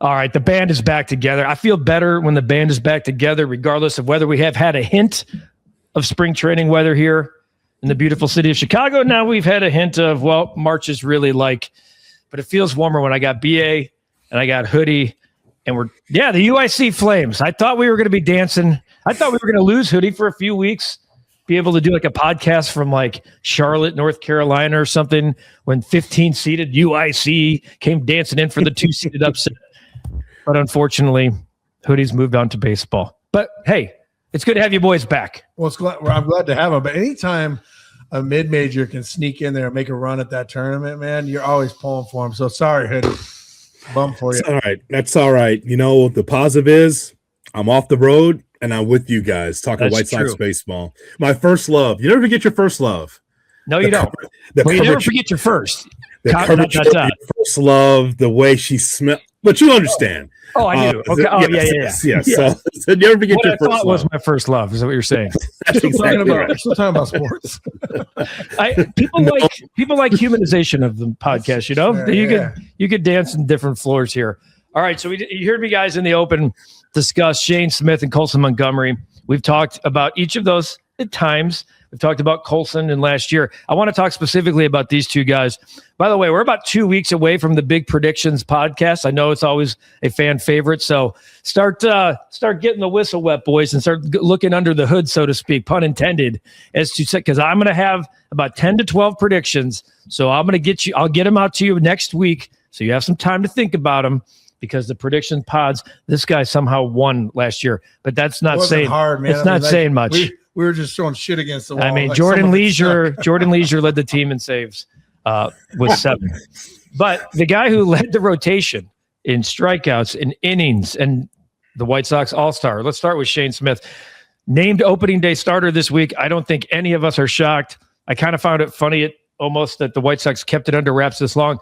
All right, the band is back together. I feel better when the band is back together, regardless of whether we have had a hint of spring training weather here in the beautiful city of Chicago. Now we've had a hint of, well, March is really like, but it feels warmer when I got BA and I got Hoodie. And the UIC Flames. I thought we were going to be dancing. I thought we were going to lose Hoodie for a few weeks, be able to do like a podcast from like Charlotte, North Carolina or something when 15-seeded UIC came dancing in for the 2-seeded upset. But unfortunately, Hoodie's moved on to baseball. But hey, it's good to have you boys back. Well, I'm glad to have them. But anytime a mid-major can sneak in there and make a run at that tournament, man, you're always pulling for them. So sorry, Hoodie. Bum for you. All right. That's all right. You know, the positive is I'm off the road and I'm with you guys talking White Sox baseball. My first love. You never forget your first love. No, you don't. You never forget your first. Your first love, the way she smelled. But you understand. Oh, I do. Okay. Oh, yes. Yeah. So never forget what your first love. Was my first love. Is that what you're saying? That's exactly right. Still talking about sports. People like humanization of the podcast. You know, you could dance in different floors here. All right. So you heard me guys in the open discuss Shane Smith and Colson Montgomery. We've talked about each of those at times. We've talked about Colson and last year. I want to talk specifically about these two guys. By the way, we're about 2 weeks away from the Big Predictions podcast. I know it's always a fan favorite. So start getting the whistle wet, boys, and start looking under the hood, so to speak, pun intended, as to say, because I'm going to have about 10 to 12 predictions. So I'll get them out to you next week. So you have some time to think about them. Because the prediction pods, this guy somehow won last year, but that's not saying hard, man. It's not saying much. We were just throwing shit against the wall. I mean, Jordan Leisure led the team in saves with 7. But the guy who led the rotation in strikeouts, in innings, and the White Sox All-Star. Let's start with Shane Smith. Named opening day starter this week. I don't think any of us are shocked. I kind of found it funny almost that the White Sox kept it under wraps this long.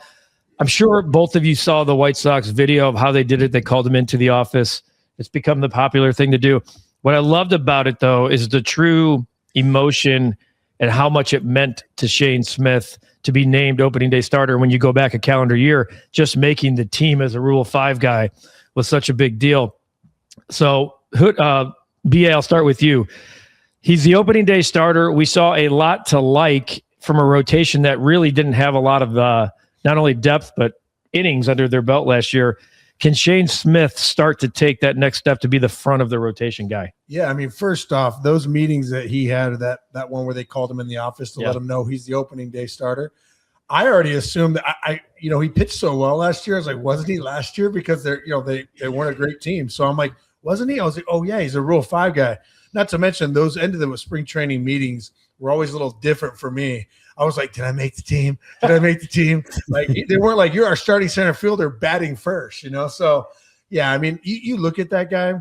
I'm sure both of you saw the White Sox video of how they did it. They called him into the office. It's become the popular thing to do. What I loved about it, though, is the true emotion and how much it meant to Shane Smith to be named opening day starter when you go back a calendar year. Just making the team as a Rule 5 guy was such a big deal. So, BA, I'll start with you. He's the opening day starter. We saw a lot to like from a rotation that really didn't have a lot of not only depth, but innings under their belt last year. Can Shane Smith start to take that next step to be the front of the rotation guy? Yeah, I mean, first off, those meetings that he had, that one where they called him in the office to let him know he's the opening day starter, I already assumed that he pitched so well last year. I was like, wasn't he last year? Because they weren't a great team. So I'm like, wasn't he? I was like, oh yeah, he's a Rule 5 guy. Not to mention those ended with spring training meetings were always a little different for me. I was like, did I make the team? Like, they weren't like, you're our starting center fielder batting first, So, yeah, I mean, you look at that guy,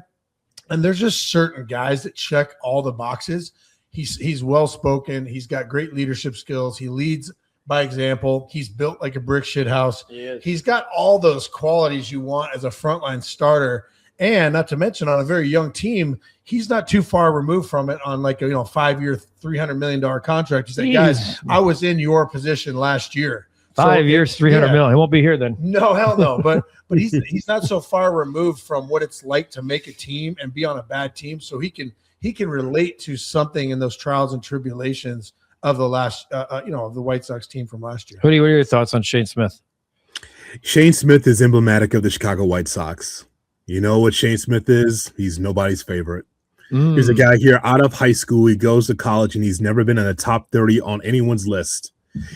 and there's just certain guys that check all the boxes. He's well-spoken. He's got great leadership skills. He leads by example. He's built like a brick shit house. He's got all those qualities you want as a frontline starter. And not to mention on a very young team, he's not too far removed from it on like a 5-year, $300 million contract. He's like, guys, I was in your position last year. 5 years, $300 million. He won't be here then. No, hell no. But he's not so far removed from what it's like to make a team and be on a bad team. So he can relate to something in those trials and tribulations of the last, of the White Sox team from last year. What are your thoughts on Shane Smith? Shane Smith is emblematic of the Chicago White Sox. You know what Shane Smith is? He's nobody's favorite. Here's a guy here out of high school. He goes to college, and he's never been in the top 30 on anyone's list.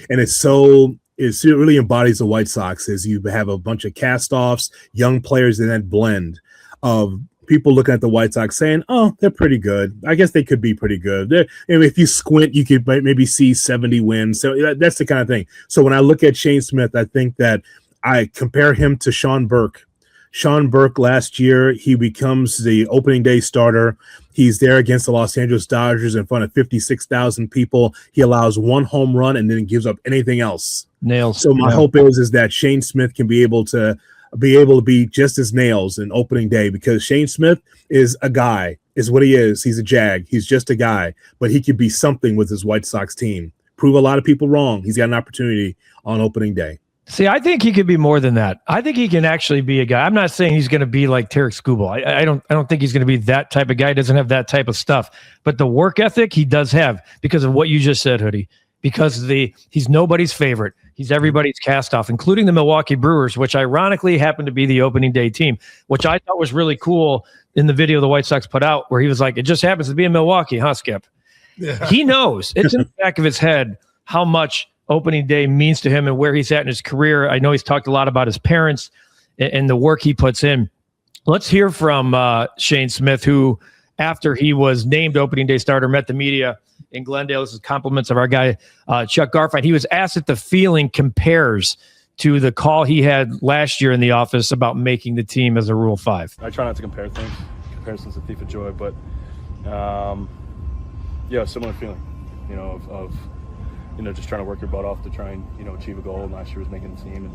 And it really embodies the White Sox as you have a bunch of cast-offs, young players in that blend of people looking at the White Sox saying, oh, they're pretty good. I guess they could be pretty good. If you squint, you could maybe see 70 wins. So that's the kind of thing. So when I look at Shane Smith, I think that I compare him to Sean Burke. Sean Burke last year, he becomes the opening day starter. He's there against the Los Angeles Dodgers in front of 56,000 people. He allows 1 home run and then gives up anything else. Nails. So my hope is that Shane Smith can be able to be just as nails in opening day, because Shane Smith is a guy, is what he is. He's a Jag. He's just a guy, but he could be something with his White Sox team. Prove a lot of people wrong. He's got an opportunity on opening day. See, I think he could be more than that. I think he can actually be a guy. I'm not saying he's going to be like Tarek Skubal. I don't think he's going to be that type of guy. He doesn't have that type of stuff. But the work ethic he does have because of what you just said, Hoodie. Because he's nobody's favorite. He's everybody's cast off, including the Milwaukee Brewers, which ironically happened to be the opening day team, which I thought was really cool in the video the White Sox put out, where he was like, it just happens to be in Milwaukee, huh, Skip? Yeah. He knows. It's in the back of his head how much opening day means to him and where he's at in his career. I know he's talked a lot about his parents and the work he puts in. Let's hear from Shane Smith, who, after he was named opening day starter, met the media in Glendale. This is compliments of our guy, Chuck Garfien. He was asked if the feeling compares to the call he had last year in the office about making the team as a Rule 5. I try not to compare things. Comparison's a thief of joy, but yeah, similar feeling, of just trying to work your butt off to try and, achieve a goal. And last year was making the team,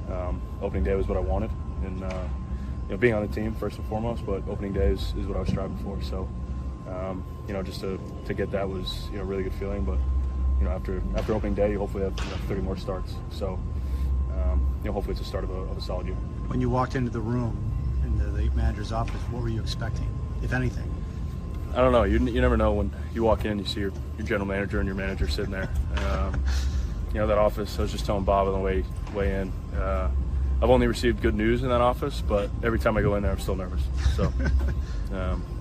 and opening day was what I wanted. And, being on the team first and foremost, but opening day is what I was striving for. So, just to get that was, a really good feeling. But, after opening day, you hopefully have 30 more starts. So, hopefully it's the start of a solid year. When you walked into the room in the manager's office, what were you expecting, if anything? I don't know. You never know when you walk in. You see your general manager and your manager sitting there. That office. I was just telling Bob on the way in. I've only received good news in that office, but every time I go in there, I'm still nervous. So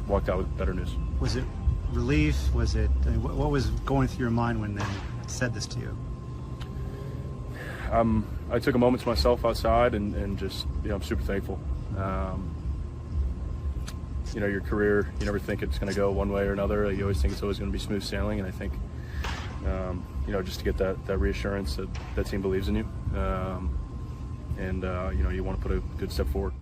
walked out with better news. Was it relief? Was it? What was going through your mind when they said this to you? I took a moment to myself outside and just I'm super thankful. Your career, you never think it's going to go one way or another. You always think it's always going to be smooth sailing, and I think, just to get that reassurance that that team believes in you, and you want to put a good step forward.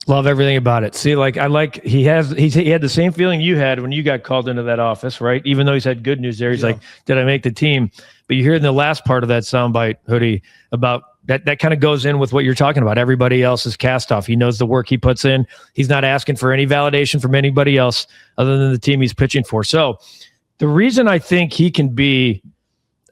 Love everything about it. See, he had the same feeling you had when you got called into that office, right? Even though he's had good news there, he's like, did I make the team? But you hear in the last part of that soundbite, Hoodie, about that kind of goes in with what you're talking about. Everybody else is cast off. He knows the work he puts in. He's not asking for any validation from anybody else other than the team he's pitching for. So the reason I think he can be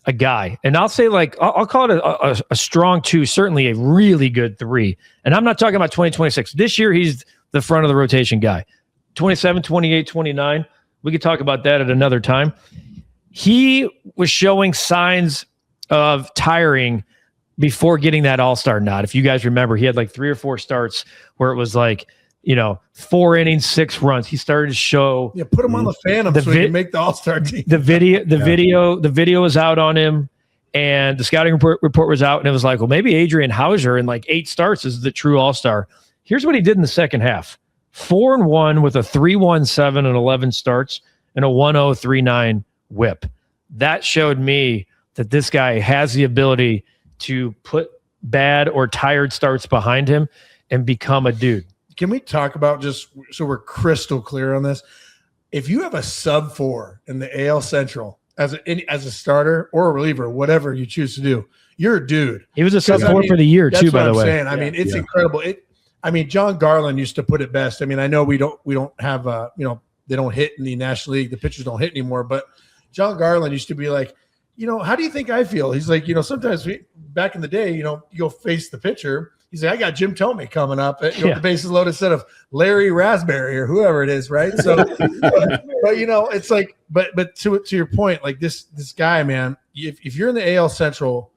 a guy, and I'll say I'll call it a strong 2, certainly a really good 3. And I'm not talking about 2026. This year, he's the front of the rotation guy. 27, 28, 29. We could talk about that at another time. He was showing signs of tiring before getting that all-star nod. If you guys remember, he had 3 or 4 starts where it was 4 innings, 6 runs. He started to show. Yeah, put him on the Phantom so he can make the all-star team. The video was out on him, and the scouting report was out, and it was well, maybe Adrian Hauser in 8 starts is the true all-star. Here's what he did in the second half: 4-1 with a 3.17 and 11 starts and a 1.039 WHIP. That showed me that this guy has the ability to put bad or tired starts behind him and become a dude. Can we talk about, just so we're crystal clear on this, if you have a sub-4 in the AL Central as a starter or a reliever, whatever you choose to do, you're a dude. He was a sub-4 for the year too, by the way. Saying. I mean, it's incredible. John Garland used to put it best. I mean, I know we don't have they don't hit in the National League. The pitchers don't hit anymore, but John Garland used to be like, how do you think I feel? He's like, sometimes back in the day, you go face the pitcher. He's like, I got Jim Tomey coming up, the bases loaded instead of Larry Raspberry or whoever it is, right? So, but it's but to your point, this guy, man, if you're in the AL Central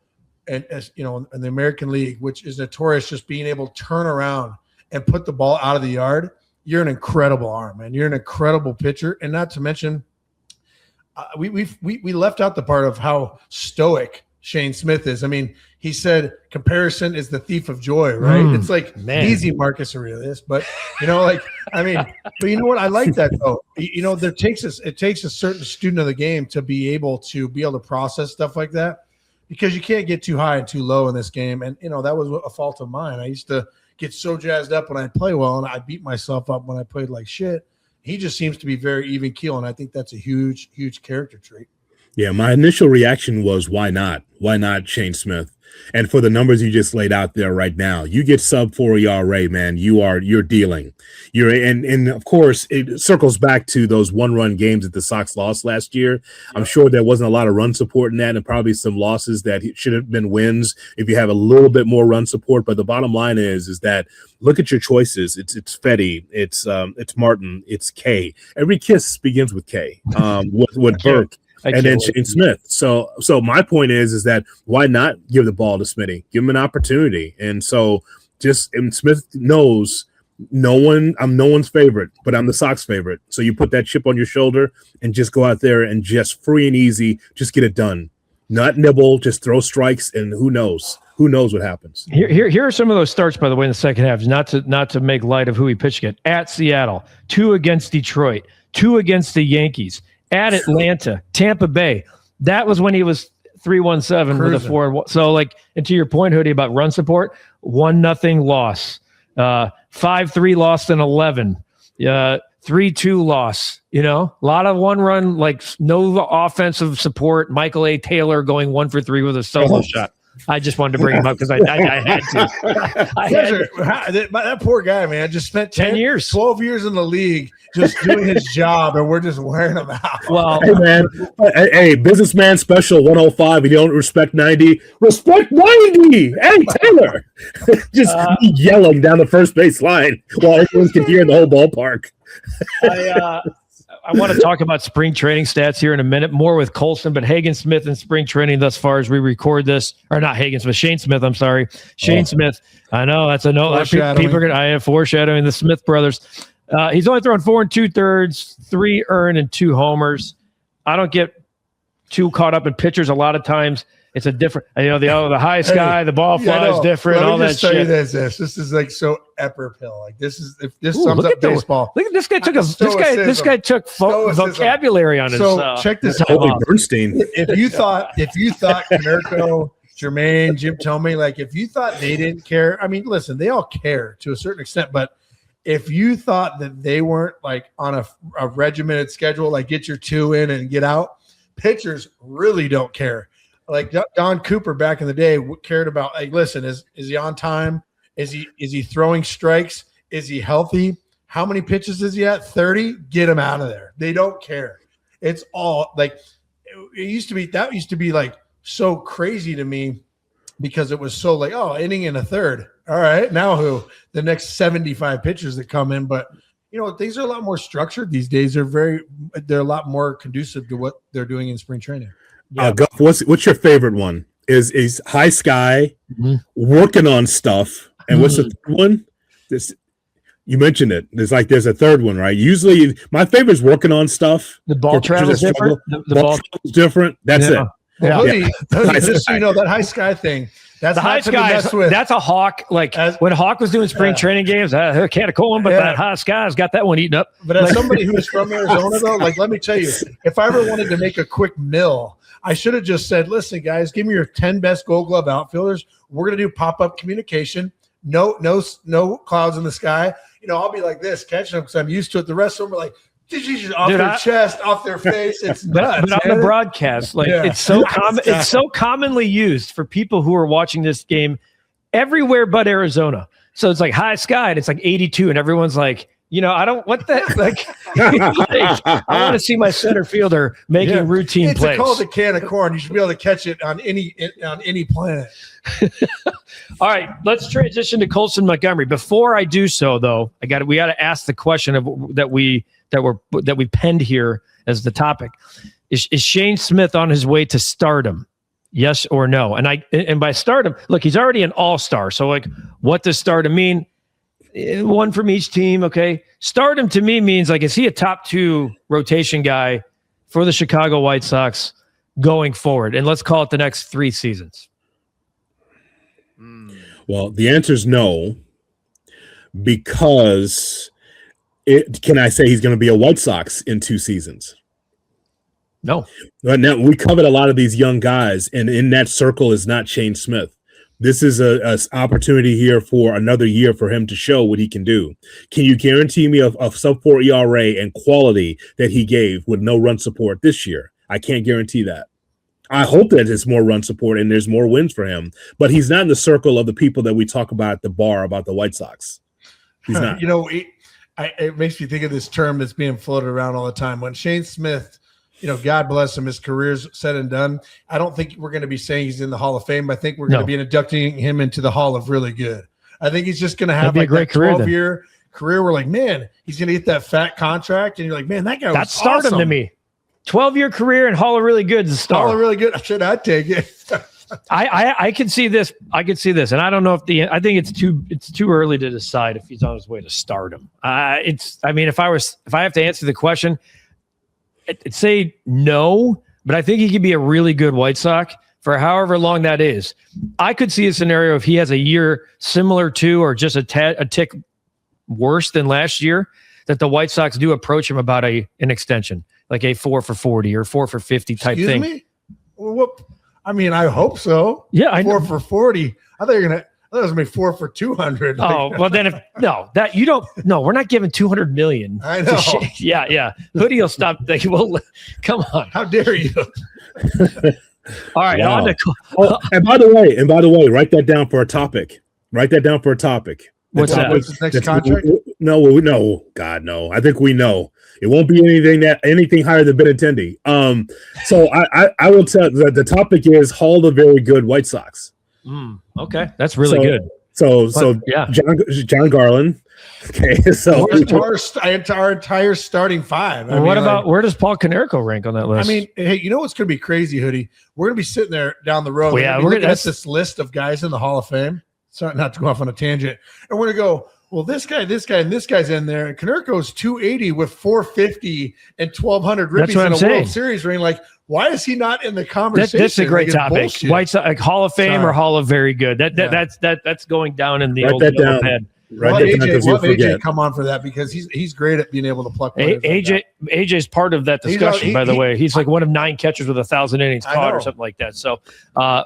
and in the American League, which is notorious just being able to turn around and put the ball out of the yard, you're an incredible arm, man. You're an incredible pitcher, and not to mention. We left out the part of how stoic Shane Smith is. I mean, he said comparison is the thief of joy, right? It's easy, Marcus Aurelius, but but you know what? I like that though. It takes a certain student of the game to be able to process stuff like that, because you can't get too high and too low in this game. And that was a fault of mine. I used to get so jazzed up when I play well, and I beat myself up when I played like shit. He just seems to be very even keel, and I think that's a huge, huge character trait. Yeah, my initial reaction was, why not? Why not Shane Smith? And for the numbers you just laid out there right now, you get sub 4 ERA, man. You're dealing. And of course it circles back to those 1-run games that the Sox lost last year. I'm sure there wasn't a lot of run support in that, and probably some losses that should have been wins if you have a little bit more run support. But the bottom line is that look at your choices. It's Fetty, it's Martin, it's K. Every kiss begins with K. With Burke. And then Shane Smith. So my point is that why not give the ball to Smitty? Give him an opportunity. And so and Smith knows I'm no one's favorite, but I'm the Sox favorite. So you put that chip on your shoulder and just go out there and just free and easy, just get it done. Not nibble, just throw strikes, and who knows what happens. Here are some of those starts, by the way, in the second half. Not to make light of who he pitched against. At Seattle, 2 against Detroit, 2 against the Yankees. At Atlanta, Tampa Bay. That was when he was 3-1-7 with a 4. So, and to your point, Hoodie, about run support, 1-0 loss, 5-3 loss in 11, 3-2 loss. A lot of 1-run, no offensive support. Michael A. Taylor going 1 for 3 with a solo shot. I just wanted to bring him up because I had to. That poor guy, man, just spent 10 years, 12 years in the league, just doing his job, and we're just wearing him out. Well, hey, man, hey, businessman special 105. You don't respect 90. Respect 90. Hey, Taylor, just yelling down the first base line while everyone can hear in the whole ballpark. I want to talk about spring training stats here in a minute, more with Colson, but Hagen Smith in spring training thus far as we record this, or not Hagen Smith, Shane Smith, I'm sorry. Shane Smith. I know that's a no. People are going to, I am foreshadowing the Smith brothers. He's only thrown 4 2/3, 3 earned and 2 homers. I don't get too caught up in pitchers. A lot of times it's a different, the high sky, the ball flies different, all that shit. This is so epper pill. This sums up baseball. Look at this guy this guy took vocabulary on his. So check this out. Bernstein. If you thought Mirko, Jermaine, Jim Tomey, if you thought they didn't care, I mean, listen, they all care to a certain extent, but if you thought that they weren't on a regimented schedule, get your 2 in and get out, pitchers really don't care. Don Cooper back in the day cared about, listen, is he on time? Is he throwing strikes? Is he healthy? How many pitches is he at? 30? Get him out of there. They don't care. It's all that used to be so crazy to me because it was so inning in a third. All right, now who? The next 75 pitchers that come in, but things are a lot more structured these days. They're a lot more conducive to what they're doing in spring training. Yeah. What's your favorite one? Is High Sky working on stuff? And what's the third one? You mentioned it. There's a third one, right? Usually, my favorite is working on stuff. The ball travel is different. The ball travel is different. That's it. Hoodie, just so you know, that High Sky thing. That's the High Sky. That's a Hawk. When Hawk was doing spring training games, can't call him, but that High Sky's got that one eaten up. But as somebody who's from Arizona, though, let me tell you, if I ever wanted to make a quick mill, I should have just said, listen, guys, give me your 10 best Gold Glove outfielders. We're going to do pop-up communication. No clouds in the sky. I'll be like this, catching them because I'm used to it. The rest of them are off their chest, off their face. It's nuts. But on the broadcast, it's so common. It's so commonly used for people who are watching this game everywhere but Arizona. So it's High Sky, and it's 82, and everyone's I don't what that I want to see my center fielder making routine plays. It's called a can of corn. You should be able to catch it on any planet. All right, let's transition to Colson Montgomery. Before I do so, though, we got to ask the question that we penned here as the topic: Is Shane Smith on his way to stardom? Yes or no? And by stardom, look, he's already an all-star. So what does stardom mean? One from each team, okay? Stardom to me means is he a top 2 rotation guy for the Chicago White Sox going forward? And let's call it the next 3 seasons. Well, the answer is no, because can I say he's going to be a White Sox in 2 seasons? No. Right now, we covered a lot of these young guys, and in that circle is not Shane Smith. This is a opportunity here for another year for him to show what he can do. Can you guarantee me a sub 4 ERA and quality that he gave with no run support this year? I can't guarantee that. I hope that it's more run support and there's more wins for him. But he's not in the circle of the people that we talk about at the bar about the White Sox. He's not. It makes me think of this term that's being floated around all the time. When Shane Smith, God bless him, his career's said and done, I don't think we're going to be saying he's in the Hall of Fame. I think we're going to be inducting him into the Hall of Really Good. I think he's just going to have like a great 12-year career. We're like, man, he's going to get that fat contract. And you're like, man, that guy was stardom awesome to me. 12-year career and Hall of Really Good is a star. Hall of Really Good. Should I take it? I can see this. I can see this, and I don't know if I think it's too early to decide if he's on his way to stardom. If I have to answer the question, I'd say no, but I think he could be a really good White Sox for however long that is. I could see a scenario if he has a year similar to or just a tick worse than last year, that the White Sox do approach him about an extension, like a 4 for 40 or 4 for 50 type thing. Excuse me? What? I mean, I hope so. Yeah, I know. 4 for 40. I thought it was gonna be 4 for 200. Oh, well then we're not giving $200 million. I know. Yeah. Hoodie will stop. Come on. How dare you? All right. Wow. And by the way, write that down for a topic. What's that? What's his next contract? No, God, no. I think we know. It won't be anything higher than Benintendi. So I will tell that the topic is Hall of Very Good White Sox. Okay, that's really good. So yeah, John Garland. Okay, so our entire starting five. Where does Paul Konerko rank on that list? I mean, hey, you know what's going to be crazy, Hoodie? We're going to be sitting there down the road. Yeah, we're looking at this list of guys in the Hall of Fame. Sorry, not to go off on a tangent, and we're going to go. Well, this guy, and this guy's in there. And Konerko's 280 with 450 and 1,200 ribbies in a World Series ring. Like, why is he not in the conversation? That's a great topic. White Sox, like Hall of Fame or Hall of Very Good. That's going down in the old head. Let AJ come on for that because he's great at being able to pluck. AJ's part of that discussion, by the way. He's like one of 9 catchers with 1,000 innings caught or something like that. So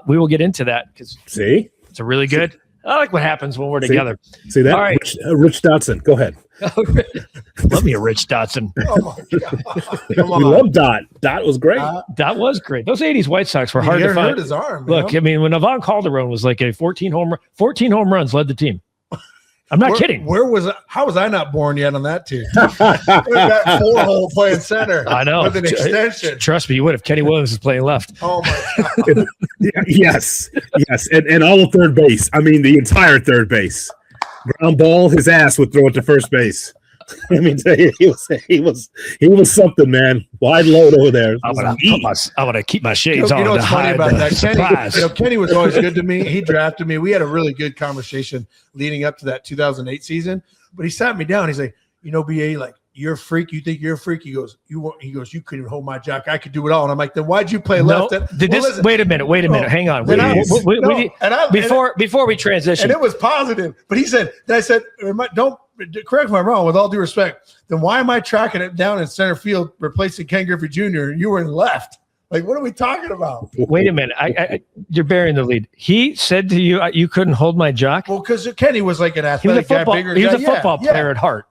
we will get into that because it's a really good. I like what happens when we're together. See that? All right. Rich Dotson. Go ahead. Love me a Rich Dotson. Oh my God. Come on. We love Dot. Dot was great. Dot was great. Those 80s White Sox were hard to find. Hurt his arm. Look, I mean, when Ivan Calderon was like 14 home runs led the team. I'm not kidding. How was I not born yet on that team? That 4-hole playing center. I know. With an extension. Trust me, you would if Kenny Williams was playing left. Oh my God. Yes. And all of third base. I mean, the entire third base. Ground ball, his ass would throw it to first base. Let me tell you, he was something, man. Wide load over there. I'm gonna keep my shades on. You know what's funny about that? Kenny, Kenny was always good to me. He drafted me. We had a really good conversation leading up to that 2008 season. But he sat me down. He's like, BA, like, you're a freak. You think you're a freak? He goes, you couldn't even hold my jock. I could do it all. And I'm like, then why'd you play left? Wait a minute. Hang on. Before we transition. And it was positive. But he said, I said, don't correct me if I'm wrong, with all due respect, then why am I tracking it down in center field, replacing Ken Griffey Jr., and you were in left? Like, what are we talking about? Wait a minute. You're burying the lead. He said to you, you couldn't hold my jock? Well, because Kenny was like an athletic guy, bigger guy. He was a football player at heart.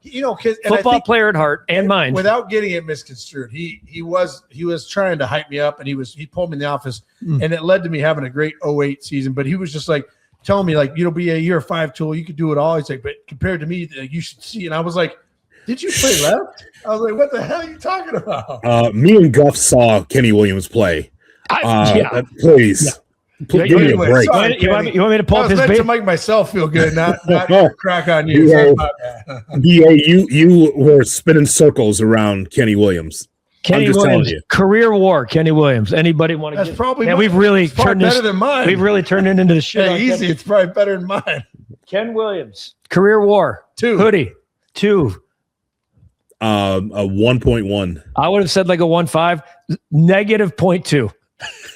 Football player at heart and mind. Without getting it misconstrued, he was trying to hype me up, and he pulled me in the office, and it led to me having a great 08 season. But he was just like telling me, like, you're a 5-tool, you could do it all. He's like, but compared to me, you should see. And I was like, did you play left? I was like, what the hell are you talking about? Me and Guff saw Kenny Williams play. Please. Give me a break. Sorry, you want me to pull up his to make myself feel good, not crack on you. You were spinning circles around Kenny Williams. Kenny Williams, career war. Kenny Williams. Anybody want to? That's probably. Yeah, we've really turned better than mine. We've really turned it into the shit. Hey, easy. It's probably better than mine. Ken Williams, career war. 2. Hoodie, 2. A 1.1. I would have said like a 1.5, negative 0.2.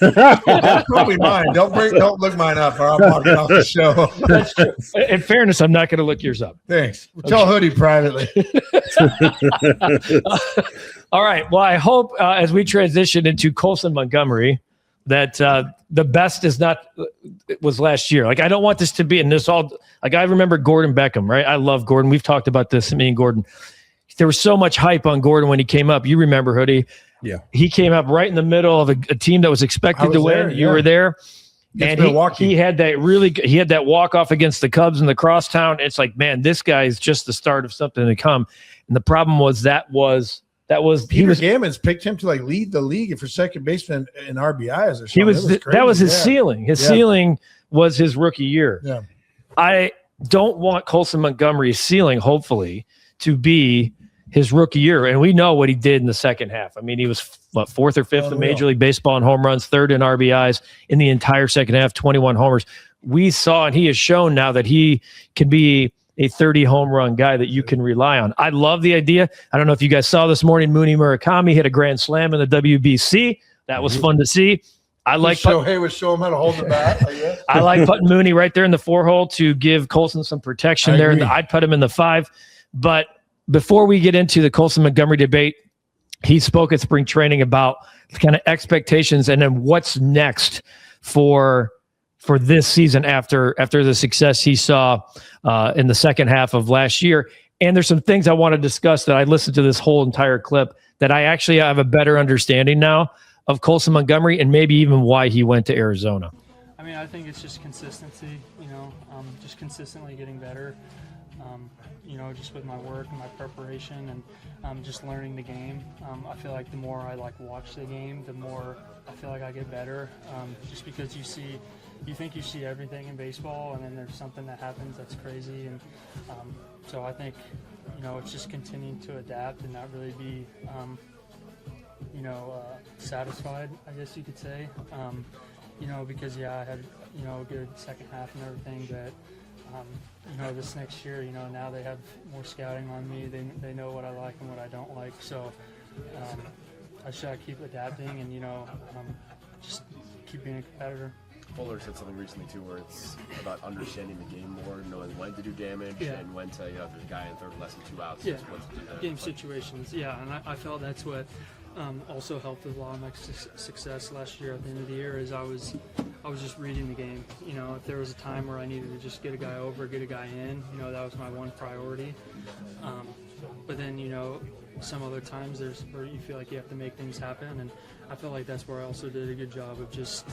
That's probably mine. Don't look mine up, or I'll walk off the show. That's true. In fairness, I'm not going to look yours up. Thanks. Tell Hoodie privately. All right. Well, I hope as we transition into Colson Montgomery that the best was last year. Like, I don't want this to be, and this all, like, I remember Gordon Beckham, right? I love Gordon. We've talked about this, me and Gordon. There was so much hype on Gordon when he came up. You remember, Hoodie. Yeah. He came up right in the middle of a team that was expected to win. there, You yeah. were there. Against And Milwaukee. he had that walk-off against the Cubs in the crosstown. It's like, man, this guy is just the start of something to come. And the problem was Peter Gammons picked him to like lead the league for second baseman in RBIs or something. That was his ceiling. His ceiling was his rookie year. Yeah. I don't want Colson Montgomery's ceiling, hopefully, to be his rookie year. And we know what he did in the second half. I mean, he was fourth or fifth in Major League Baseball in home runs, third in RBIs in the entire second half, 21 homers. We saw, and he has shown now that he can be a 30 home run guy that you can rely on. I love the idea. I don't know if you guys saw this morning, Mooney Murakami hit a grand slam in the WBC. That was fun to see. I like Shohei was showing him how to hold the bat. I like putting Mooney right there in the 4-hole to give Colson some protection there. I'd put him in the 5. But before we get into the Colson Montgomery debate, he spoke at spring training about kind of expectations and then what's next for this season after the success he saw in the second half of last year. And there's some things I want to discuss that I listened to this whole entire clip that I actually have a better understanding now of Colson Montgomery and maybe even why he went to Arizona. I mean, I think it's just consistency, just consistently getting better, just with my work and my preparation and just learning the game. I feel like the more I watch the game, the more I feel like I get better, just because you think you see everything in baseball and then there's something that happens that's crazy. And so I think, it's just continuing to adapt and not really be, satisfied, I guess you could say. Because I had, a good second half and everything, but, this next year, now they have more scouting on me. They know what I like and what I don't like. So I just gotta keep adapting and, just keep being a competitor. Fuller said something recently too, where it's about understanding the game more, knowing when to do damage and when to, if there's a guy in third less than 2 outs, what to do there. Game situations, and I felt that's what also helped with a lot of my success last year at the end of the year is I was just reading the game. If there was a time where I needed to just get a guy over, get a guy in, that was my one priority. But then, some other times there's where you feel like you have to make things happen, and I feel like that's where I also did a good job of just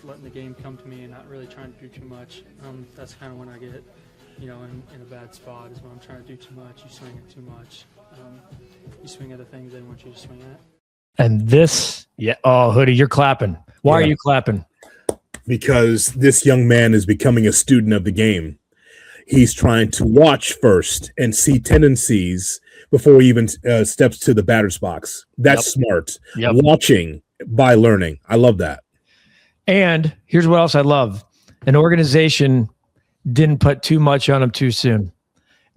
letting the game come to me and not really trying to do too much. That's kind of when I get, in a bad spot is when I'm trying to do too much. You swing it too much. You swing at the things they want you to swing at. And this, Hoodie, you're clapping. Why are you clapping? Because this young man is becoming a student of the game. He's trying to watch first and see tendencies before he even steps to the batter's box. That's smart. Watching by learning. I love that. And here's what else I love. An organization didn't put too much on him too soon.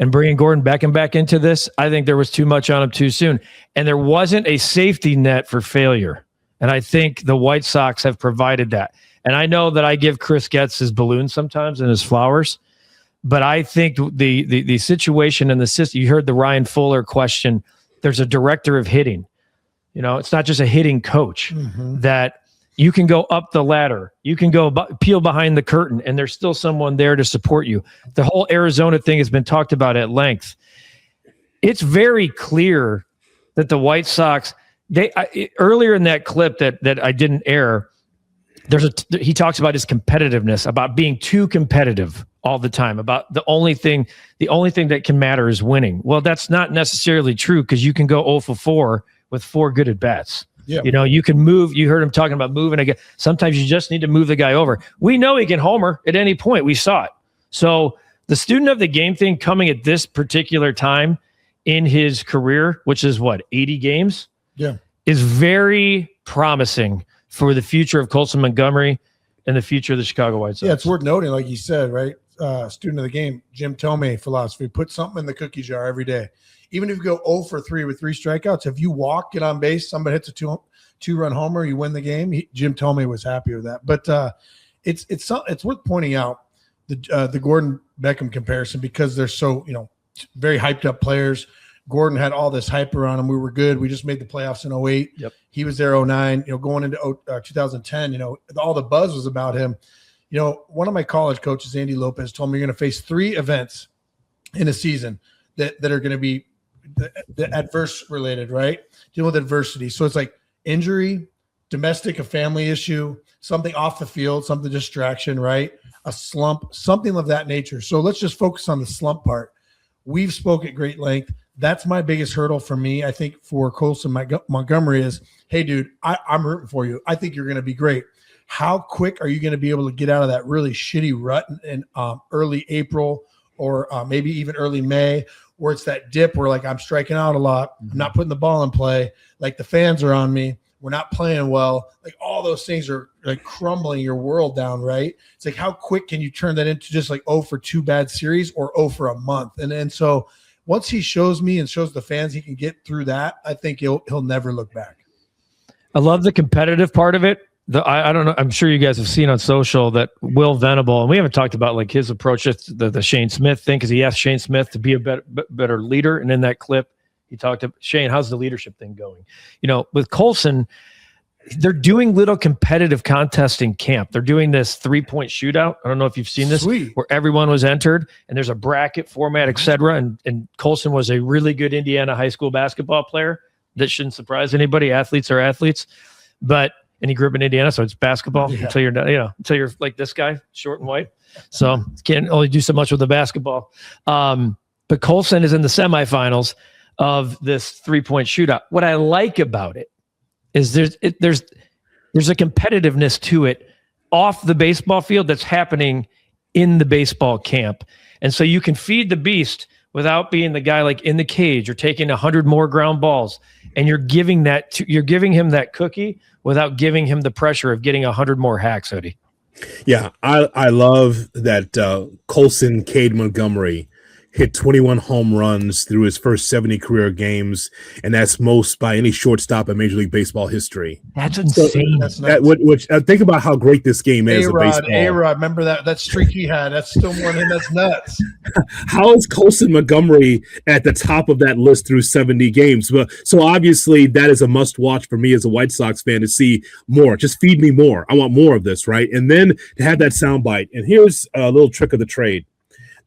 And bringing Gordon Beckham back into this, I think there was too much on him too soon. And there wasn't a safety net for failure. And I think the White Sox have provided that. And I know that I give Chris Getz his balloons sometimes and his flowers. But I think the situation and the system, you heard the Ryan Fuller question, there's a director of hitting. It's not just a hitting coach that you can go up the ladder. You can go peel behind the curtain and there's still someone there to support you. The whole Arizona thing has been talked about at length. It's very clear that the White Sox, earlier in that clip that I didn't air, he talks about his competitiveness, about being too competitive all the time, about the only thing that can matter is winning. Well, that's not necessarily true because you can go 0 for 4 with 4 good at bats. Yeah. You can move. You heard him talking about moving again. Sometimes you just need to move the guy over. We know he can homer at any point. We saw it. So the student of the game thing coming at this particular time in his career, which is 80 games, is very promising for the future of Colson Montgomery and the future of the Chicago White Sox. Yeah, it's worth noting, like you said, right? Student of the game, Jim Thome philosophy, put something in the cookie jar every day. Even if you go 0 for 3 with 3 strikeouts, if you walk, get on base, somebody hits a two-run homer, you win the game. Jim Thome was happy with that. But it's worth pointing out the Gordon Beckham comparison because they're so very hyped up players. Gordon had all this hype around him. We were good. We just made the playoffs in 2008. Yep. He was there 2009. Going into 2010, all the buzz was about him. One of my college coaches, Andy Lopez, told me you're going to face 3 events in a season that are going to be the adverse related, right? Dealing with adversity. So it's like injury, domestic, a family issue, something off the field, something distraction, right? A slump, something of that nature. So let's just focus on the slump part. We've spoke at great length. That's my biggest hurdle for me. I think for Colson Montgomery is, hey, dude, I'm rooting for you. I think you're going to be great. How quick are you going to be able to get out of that really shitty rut in early April or maybe even early May, where it's that dip where like I'm striking out a lot, I'm not putting the ball in play, like the fans are on me, we're not playing well, like all those things are like crumbling your world down, right? It's like how quick can you turn that into just like 0 for 2 bad series or 0 for a month? And so once he shows me and shows the fans he can get through that, I think he'll never look back. I love the competitive part of it. I don't know. I'm sure you guys have seen on social that Will Venable, and we haven't talked about like his approach to the Shane Smith thing, because he asked Shane Smith to be a better leader. And in that clip, he talked to Shane, how's the leadership thing going? You know, with Colson, they're doing little competitive contests in camp. They're doing this 3-point shootout. I don't know if you've seen this, where everyone was entered and there's a bracket format, etc. And Colson was a really good Indiana high school basketball player. That shouldn't surprise anybody. Athletes are athletes, and he grew up in Indiana, so it's basketball until you're not, until you're like this guy, short and white. So can't only do so much with the basketball. But Colson is in the semifinals of this 3-point shootout. What I like about it is there's a competitiveness to it off the baseball field that's happening in the baseball camp. And so you can feed the beast without being the guy like in the cage or taking 100 more ground balls. And you're giving him that cookie without giving him the pressure of getting 100 more hacks, Odie. Yeah, I love that Colson Cade Montgomery hit 21 home runs through his first 70 career games, and that's most by any shortstop in Major League Baseball history. That's insane. Think about how great this game is. A-Rod, remember that streak he had? That's still more than that's nuts. How is Colson Montgomery at the top of that list through 70 games? So obviously that is a must-watch for me as a White Sox fan to see more. Just feed me more. I want more of this, right? And then to have that soundbite. And here's a little trick of the trade.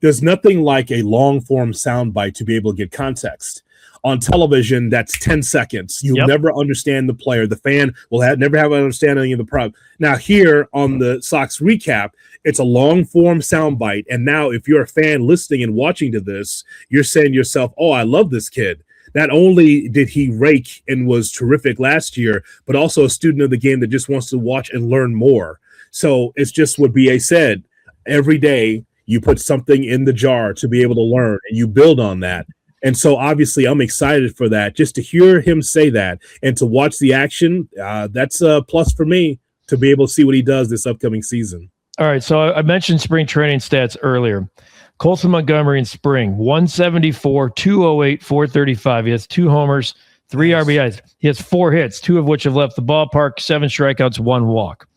There's nothing like a long-form soundbite to be able to get context. On television, that's 10 seconds. You'll never understand the player. The fan will never have an understanding of the problem. Now, here on the Sox recap, it's a long-form soundbite. And now if you're a fan listening and watching to this, you're saying to yourself, oh, I love this kid. Not only did he rake and was terrific last year, but also a student of the game that just wants to watch and learn more. So it's just what B.A. said. Every day, you put something in the jar to be able to learn, and you build on that. And so obviously I'm excited for that. Just to hear him say that and to watch the action, that's a plus for me to be able to see what he does this upcoming season. All right, so I mentioned spring training stats earlier. Colson Montgomery in spring, 174, 208, 435. He has 2 homers, 3 RBIs. He has 4 hits, 2 of which have left the ballpark, 7 strikeouts, 1 walk.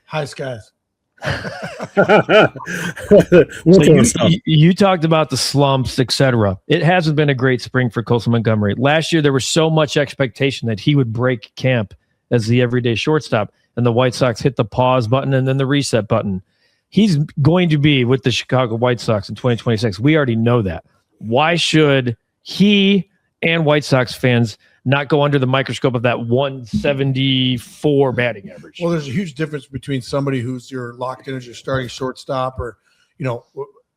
High skies. So you talked about the slumps, etc. It hasn't been a great spring for Colson Montgomery. Last year, there was so much expectation that he would break camp as the everyday shortstop, and the White Sox hit the pause button and then the reset button. He's going to be with the Chicago White Sox in 2026. We already know that. Why should he and White Sox fans not go under the microscope of that 174 batting average? Well, there's a huge difference between somebody who's you're locked in as your starting shortstop or,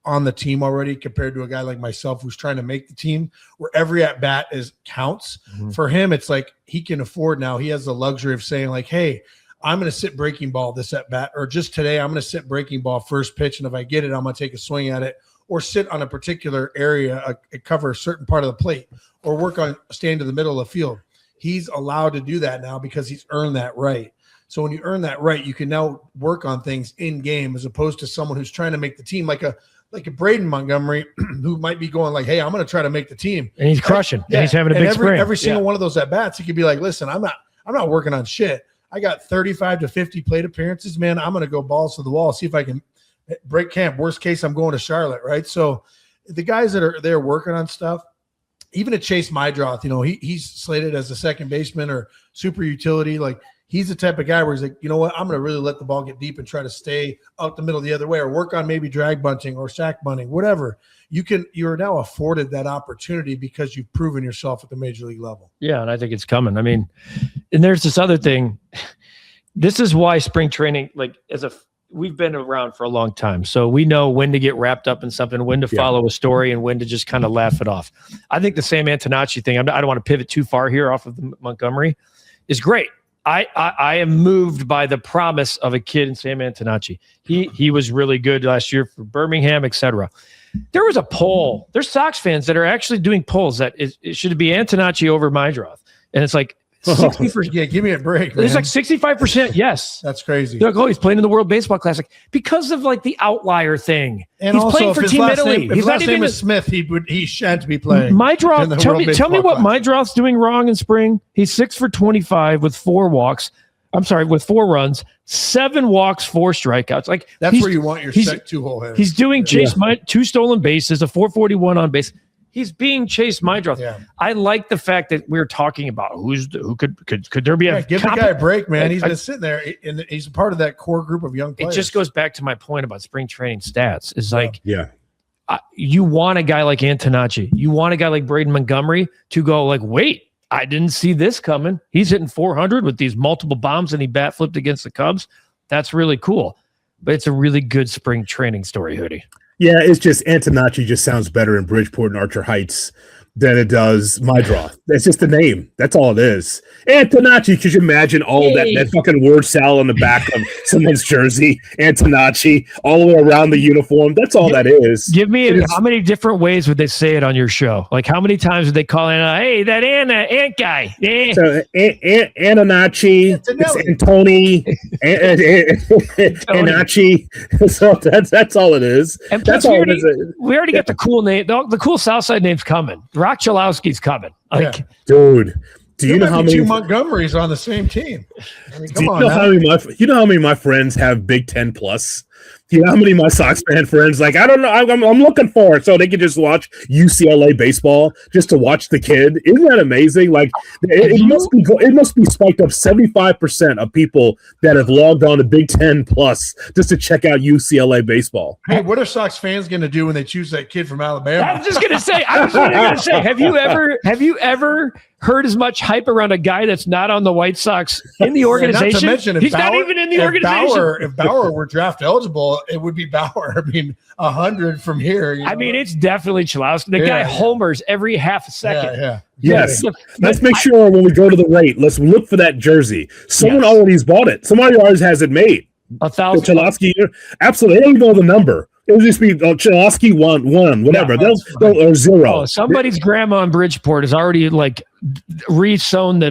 on the team already compared to a guy like myself who's trying to make the team, where every at bat counts. Mm-hmm. For him, it's like he can afford now. He has the luxury of saying like, hey, I'm going to sit breaking ball this at bat, or just today I'm going to sit breaking ball first pitch, and if I get it, I'm going to take a swing at it, or sit on a particular area, cover a certain part of the plate, or work on staying to the middle of the field. He's allowed to do that now because he's earned that right. So when you earn that right, you can now work on things in game as opposed to someone who's trying to make the team, like a Braden Montgomery, who might be going like, hey, I'm going to try to make the team. And he's crushing. And he's having a big spring. Every single one of those at bats, he could be like, listen, I'm not working on shit. I got 35 to 50 plate appearances, man. I'm going to go balls to the wall, see if I can break camp. Worst case, I'm going to Charlotte, right? So the guys that are there working on stuff, even a Chase Mydroth, he's slated as a second baseman or super utility. Like he's the type of guy where he's like, you know what, I'm going to really let the ball get deep and try to stay out the middle the other way, or work on maybe drag bunting or sack bunting, whatever. You're now afforded that opportunity because you've proven yourself at the major league level. Yeah, and I think it's coming. I mean, and there's this other thing. This is why spring training, like we've been around for a long time, so we know when to get wrapped up in something, when to follow a story, and when to just kind of laugh it off. I think the Sam Antonacci thing, I don't want to pivot too far here off of Montgomery, is great. I am moved by the promise of a kid in Sam Antonacci. He was really good last year for Birmingham, etc. There was a poll. There's Sox fans that are actually doing polls that it should be Antonacci over Meidroth, and it's like 60%. Yeah, give me a break. There's man. like 65% yes. That's crazy. They're like, oh, he's playing in the World Baseball Classic because of like the outlier thing. And he's also, playing for Team Italy. If his last name is Smith, he shan't be playing. Meidroth, tell me what Meidroth's doing wrong in spring. He's 6 for 25 with 4 walks. With 4 runs, 7 walks, 4 strikeouts. Like that's where you want your set 2-hole hitter. He's doing 2 stolen bases, a 441 on base. He's being Chase Meidroth. Yeah. I like the fact that we're talking about who could there be a give the guy a break, man. He's been sitting there, and he's a part of that core group of young players. It just goes back to my point about spring training stats. Is like, you want a guy like Antonacci, you want a guy like Braden Montgomery to go like, wait, I didn't see this coming. He's hitting 400 with these multiple bombs, and he bat flipped against the Cubs. That's really cool. But it's a really good spring training story, Hoodie. Yeah, it's just Antonacci just sounds better in Bridgeport and Archer Heights than it does Meidroth. That's just the name. That's all it is. Antonacci, could you imagine all that fucking word salad on the back of someone's jersey? Antonacci, all the way around the uniform. That's all that is. Give me how many different ways would they say it on your show? Like how many times would they call in, hey, that Ant guy? So Antonacci, it's Antoni, Antonacci. So that's all it is. And that's all it is. We already got the cool name. The cool Southside name's coming. Rock Chalowski's coming. Like, dude, do you know how many Montgomerys on the same team? I mean, come on. You know how many of my friends have Big Ten Plus? You know how many of my Sox fan friends like, I don't know, I'm looking for it so they can just watch UCLA baseball just to watch the kid. Isn't that amazing? Like it must be spiked up 75% of people that have logged on to Big Ten Plus just to check out UCLA baseball. Hey, what are Sox fans going to do when they choose that kid from Alabama? I was just going to say, have you ever heard as much hype around a guy that's not on the White Sox in the organization? Not to mention, he's not even in the organization. If Bauer were draft eligible, it would be Bauer. I mean, 100 from here. I mean, it's definitely Chalowski. The guy homers every half a second. Yeah. Yes. Let's make sure when we go to the rate, let's look for that jersey. Someone already's bought it. Somebody already has it made. 1,000. Chalowski, absolutely. They don't even know the number. It would just be Chalowski one, whatever. They'll or 0. Oh, somebody's grandma in Bridgeport has already like re-sewn they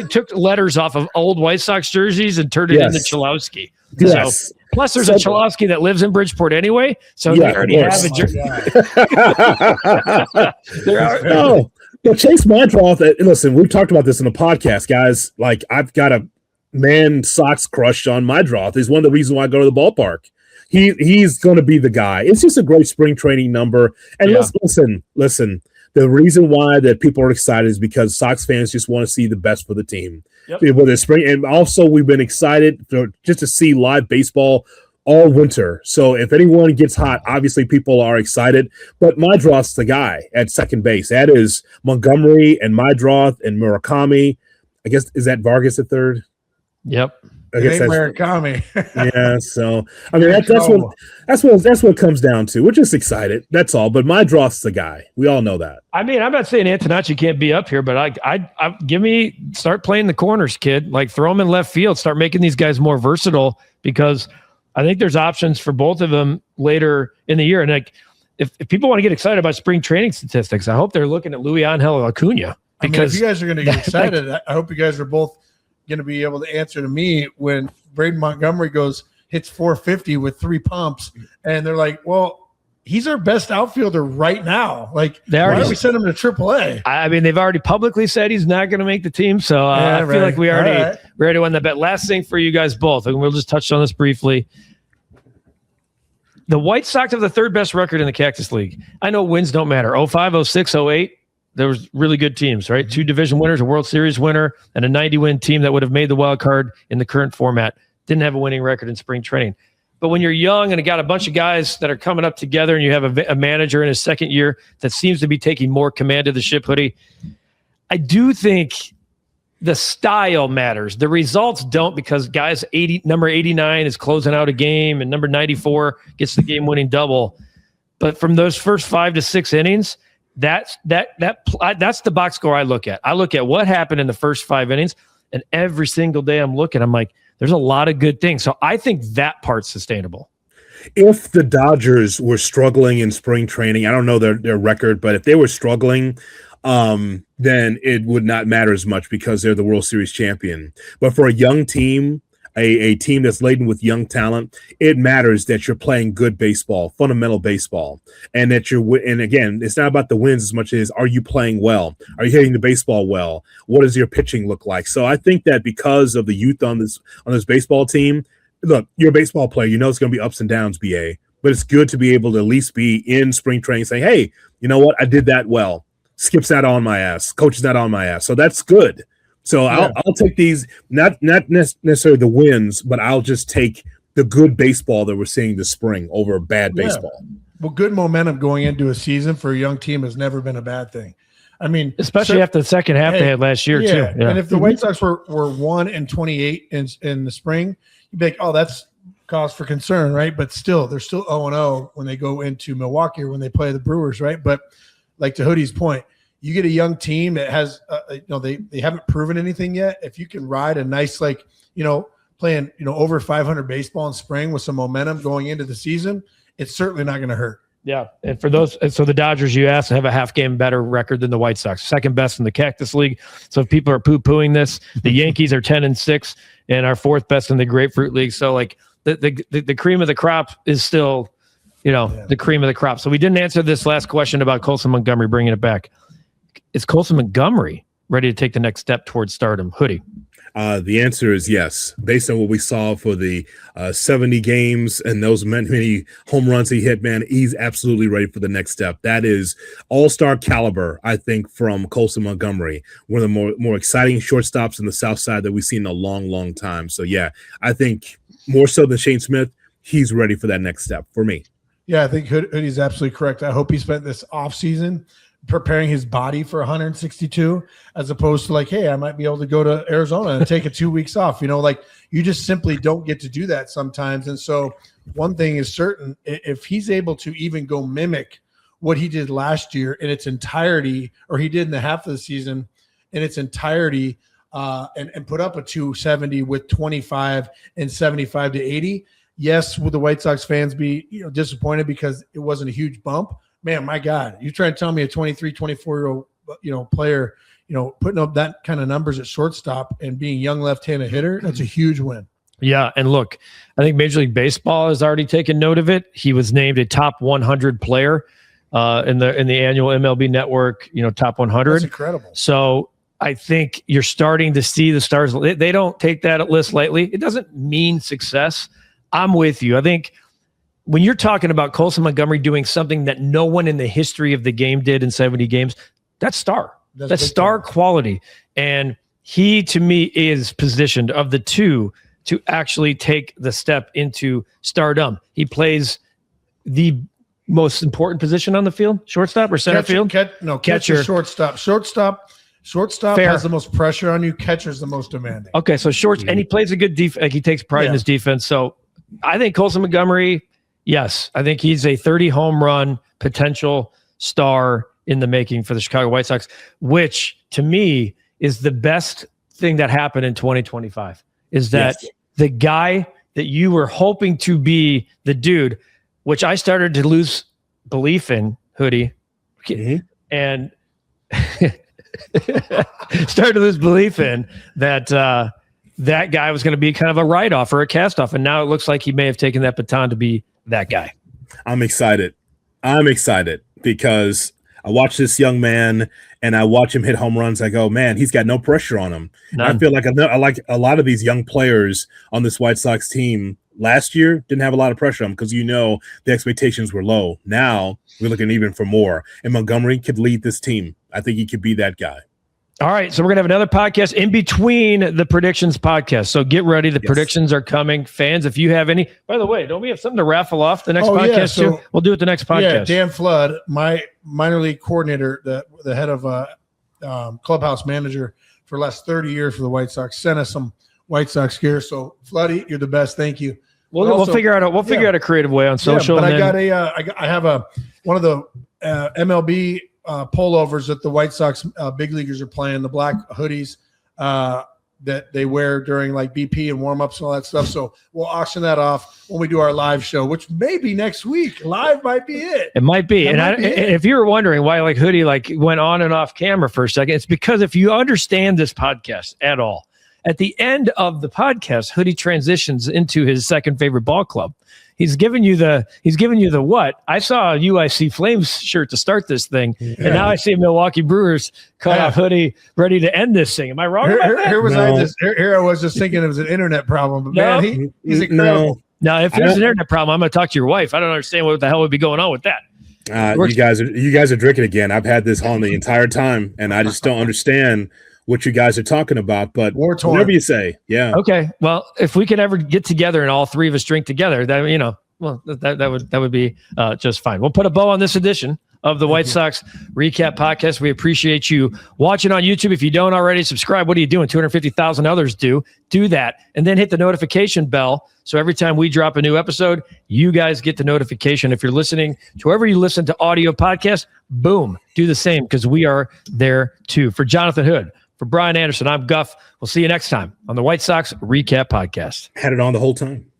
took letters off of old White Sox jerseys and turned it into Chalowski. Yes. So, plus, there's a Chalowski that lives in Bridgeport anyway, so they already have a jersey. But Chase Meidroth, listen, we've talked about this in the podcast, guys. Like, I've got a Sox crush on Meidroth. He's one of the reasons why I go to the ballpark. He's going to be the guy. It's just a great spring training number. And listen. The reason why that people are excited is because Sox fans just want to see the best for the team. Whether it's spring, and also we've been excited just to see live baseball all winter. So if anyone gets hot, obviously people are excited. But Meidroth's the guy at second base. That is Montgomery and Meidroth and Murakami. I guess, is that Vargas at third? Yep. I guess that's Murakami. Yeah, so I mean that's what it comes down to. We're just excited. That's all. But Meidroth's the guy. We all know that. I mean, I'm not saying Antonacci can't be up here, but I start playing the corners, kid. Like throw him in left field. Start making these guys more versatile because I think there's options for both of them later in the year. And like if people want to get excited about spring training statistics, I hope they're looking at Luis Angel Acuna. Because if you guys are going to get excited, I hope you guys are both going to be able to answer to me when Braden Montgomery hits 450 with 3 pumps, and they're like, well, he's our best outfielder right now. Like, why don't we send him to AAA? I mean, they've already publicly said he's not going to make the team, so I feel like we already won that bet. Last thing for you guys both, and we'll just touch on this briefly. The White Sox have the 3rd best record in the Cactus League. I know wins don't matter. 05, 06, 08. there was really good teams, right? 2 division winners, a World Series winner, and a 90-win team that would have made the wild card in the current format. Didn't have a winning record in spring training. But when you're young and got a bunch of guys that are coming up together and you have a manager in his second year that seems to be taking more command of the ship, Hoodie, I do think the style matters. The results don't, because guys, number 89 is closing out a game and number 94 gets the game-winning double. But from those first 5 to 6 innings, that's the box score I look at. I look at what happened in the first 5 innings, and every single day I'm like, there's a lot of good things. So I think that part's sustainable. If the Dodgers were struggling in spring training, I don't know their record, but if they were struggling, then it would not matter as much because they're the World Series champion. But for a young team, a team that's laden with young talent, it matters that you're playing good baseball, fundamental baseball, and that and again, it's not about the wins as much as, are you playing well? Are you hitting the baseball well? What does your pitching look like? So I think that because of the youth on this baseball team, look, you're a baseball player, you know it's going to be ups and downs, BA, but it's good to be able to at least be in spring training saying, hey, you know what? I did that well. Skip's not on my ass. Coach is not on my ass. So that's good. So yeah. I'll take these, not necessarily the wins, but I'll just take the good baseball that we're seeing this spring over bad baseball. Well, good momentum going into a season for a young team has never been a bad thing. I mean, especially after the second half they had last year too. Yeah. And if the White Sox were 1-28 in the spring, you'd be like, oh, that's cause for concern, right? But still, they're still 0-0 when they go into Milwaukee or when they play the Brewers, right? But like to Hoodie's point, you get a young team that has, they haven't proven anything yet. If you can ride a nice, playing, over 500 baseball in spring with some momentum going into the season, it's certainly not going to hurt. Yeah. And for those, so the Dodgers, you asked, have a half game better record than the White Sox, second best in the Cactus League. So if people are poo-pooing this, the Yankees are 10-6 and are fourth best in the Grapefruit League. So like the cream of the crop is still, the cream of the crop. So we didn't answer this last question about Colson Montgomery, bringing it back. Is Colson Montgomery ready to take the next step towards stardom? Hoodie. The answer is yes. Based on what we saw for the 70 games and those many home runs he hit, man, he's absolutely ready for the next step. That is all-star caliber, I think, from Colson Montgomery, one of the more exciting shortstops in the Southside that we've seen in a long, long time. So, yeah, I think more so than Shane Smith, he's ready for that next step for me. Yeah, I think Hoodie's absolutely correct. I hope he spent this offseason preparing his body for 162 as opposed to like, hey, I might be able to go to Arizona and take 2 weeks off. You just simply don't get to do that sometimes. And so one thing is certain, if he's able to even go mimic what he did last year in its entirety, or he did in the half of the season in its entirety, and put up a 270 with 25 and 75 to 80. Yes, would the White Sox fans be disappointed because it wasn't a huge bump? Man, my God, you're trying to tell me a 23, 24-year-old player, putting up that kind of numbers at shortstop and being young left-handed hitter, that's a huge win. Yeah, and look, I think Major League Baseball has already taken note of it. He was named a top 100 player in the annual MLB Network, top 100. That's incredible. So I think you're starting to see the stars. They don't take that list lightly. It doesn't mean success. I'm with you. I think when you're talking about Colson Montgomery doing something that no one in the history of the game did in 70 games, that's star. That's star quality. And he, to me, is positioned of the two to actually take the step into stardom. He plays the most important position on the field, shortstop or center field? Catcher, shortstop. Shortstop has the most pressure on you. Catcher's the most demanding. Okay, so and he plays a good defense. He takes pride in his defense. So I think Colson Montgomery, yes, I think he's a 30 home run potential star in the making for the Chicago White Sox, which to me is the best thing that happened in 2025, is that the guy that you were hoping to be the dude, which I started to lose belief in, Hoodie, and started to lose belief in that that guy was going to be kind of a write-off or a cast-off, and now it looks like he may have taken that baton to be that guy. I'm excited because I watch this young man and I watch him hit home runs. I go, man, he's got no pressure on him. I feel like a lot of these young players on this White Sox team last year didn't have a lot of pressure on him because the expectations were low. Now we're looking even for more. And Montgomery could lead this team. I think he could be that guy. All right, so we're going to have another podcast in between the predictions podcast. So get ready. The predictions are coming. Fans, if you have any, by the way, don't we have something to raffle off the next podcast too? We'll do it the next podcast. Yeah, Dan Flood, my minor league coordinator, the head of clubhouse manager for the last 30 years for the White Sox, sent us some White Sox gear. So Floody, you're the best. Thank you. We'll figure out a creative way on social. Yeah, but I have one of the MLB pullovers that the White Sox big leaguers are playing, the black hoodies that they wear during like BP and warm-ups and all that stuff. So we'll auction that off when we do our live show, which may be next week. Live might be it. It might be. If you were wondering why like Hoodie like went on and off camera for a second, it's because if you understand this podcast at all, at the end of the podcast, Hoodie transitions into his second favorite ball club. He's giving you the what? I saw a UIC Flames shirt to start this thing, and now I see a Milwaukee Brewers cut-off hoodie ready to end this thing. Am I wrong about that? Here I was just thinking it was an internet problem, but man, he's incredible. Now, if there's an internet problem, I'm going to talk to your wife. I don't understand what the hell would be going on with that. You guys are drinking again. I've had this on the entire time, and I just don't understand what you guys are talking about, but whatever you say. Yeah. Okay. Well, if we could ever get together and all three of us drink together, then, that would be just fine. We'll put a bow on this edition of the White Sox Recap Podcast. We appreciate you watching on YouTube. If you don't already subscribe, what are you doing? 250,000 others do that. And then hit the notification bell. So every time we drop a new episode, you guys get the notification. If you're listening to wherever you listen to audio podcasts, boom, do the same because we are there too. For Jonathan Hood, for Brian Anderson, I'm Guff. We'll see you next time on the White Sox Recap Podcast. Had it on the whole time.